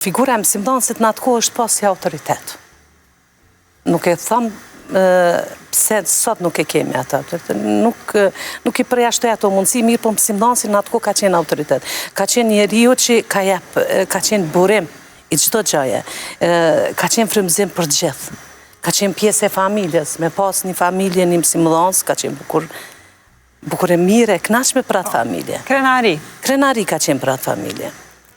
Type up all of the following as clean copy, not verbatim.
Figura e mësimdhënësit në atë kohë është pas si autoritet. Nuk e thamë pse sot nuk e kemi atë autoritet. Nuk i përjashtoj ato mundësi, mirë po mësimdhënësi në atë kohë ka qenë autoritet. Ka qenë njeriu që ka qenë burim i çdo gjëje. Ka qenë frymëzim për gjithë. Ka qenë pjesë e familjes, me pas një familje, një mësimdhënës, ka qenë bukur e mire, e kënaqshme për atë familje. Krenari. Krenari ka qenë për atë familje.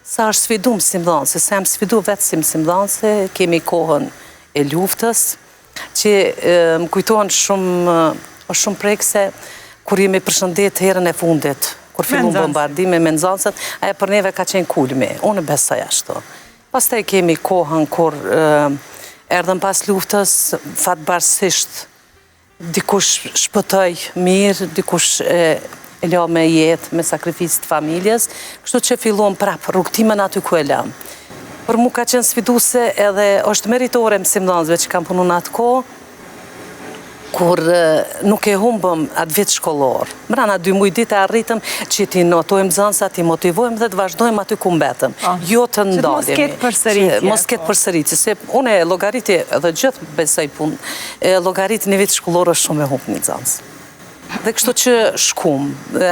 Sa është sfidu mësimdhënëse, se jam sfidu vetë si mësimdhënëse, kemi kohën e luftës, që më kujtohen shumë prekse, kur jemi përshëndet herën e fundit, kur fillon bombardime me nxënësat, aja për neve ka qenë kulmi, unë besoj ashtu. Pastaj kemi kohën kur erdhën pas luftës, fatbarësisht, dikush shpëtoj mirë, dikush e la me jetë, me sakrificë të familjes, kështu që fillon prapë rrugtimin aty ku e lam. Për mu ka qenë sfiduese edhe është meritore mësimdhënësve që kam punu në atë kohë, kur nuk e humbëm atë vit shkollor. Mrana 2 muaj ditë arritëm që ti notojmë nxënësat, ti motivojmë dhe të vazhdojmë aty ku mbetëm. Jo të ndalemi. Mos ketë përsëritje. Mos ketë përsëritje, se unë e llogariti edhe gjithë besoj punë, llogariti një vit shkollor është shumë e humbë një nxënës. Dhe kështu që shkum,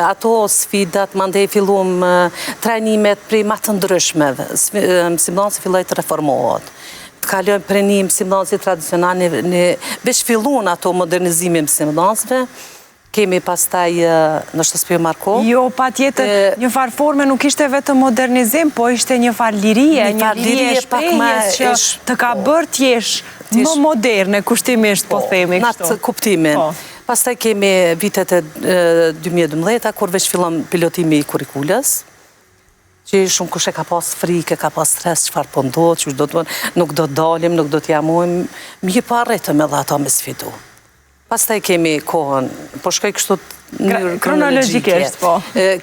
ato sfidat, mandej fillum trajnimet prej ma të ndryshmeve, mësimdhënësi filloj të reformohet, të kalojmë prej një mësimdhënësi tradicional, veç fillun ato modernizimi mësimdhënësve, kemi pastaj në Shtëpi Marko. Jo, pa tjetër, një farë forme nuk ishte vetë modernizim, po ishte një farë lirie, një lirie shprehjes që të ka bërë t'jesh më moderne, kushtimisht po themi kështu. Në atë kuptimin. Pastaj kemi vitet e 2012, kur veç fillon pilotimi i kurrikulës, që shumë kush e ka pas frikë, ka pas stres, çfarë po ndodh, nuk do të dalim, nuk do të jamojmë, mirë po arritëm edhe ato me sfidu. Pastaj kemi kohën, po shkoj kështu kronologjikisht, po.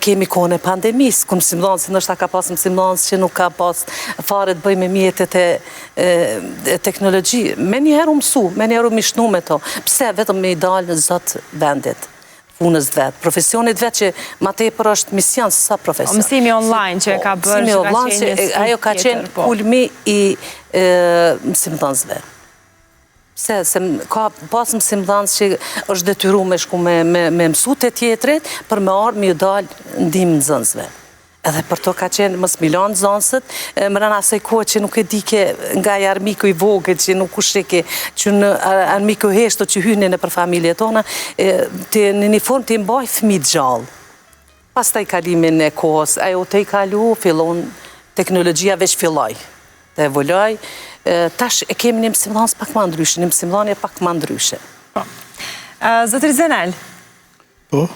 Kemi kohën e pandemisë, ku mësimdhënësi ndoshta ka pas mësimdhënës që nuk ka pas fare të bëjë me mjetet e teknologji. Me njëherë u mësu, me njëherë u mishnu me to. Pse vetëm me i dalë në zot vendit, punës vetë, profesionit vetë që ma tepër është mision se sa profesion. Mësimi online që ka bërë, që ka qenë një ajo ka qenë kulmi i mësimdhënësve. Se ka pas mësimdhënës që është detyru me shku me mësu të tjetrit për me arë me ju dalë ndimë nxënësve. Edhe për to ka qenë mos milan nxënësët, më rëna asaj kohë që nuk e dike nga i armiku i vogët, që nuk u shike, që në armiku heshto që hynin e për familje tona, në një formë të imbaj fëmijë gjallë. Pas taj kalimin e kohës, ajo të i kalu, fillon teknologjia veç filloj, të evoloj, tash e kemi një mësimdhënës pak ma ndryshe, një mësimdhënje pak ma ndryshe. Zotëri Zenel? Po?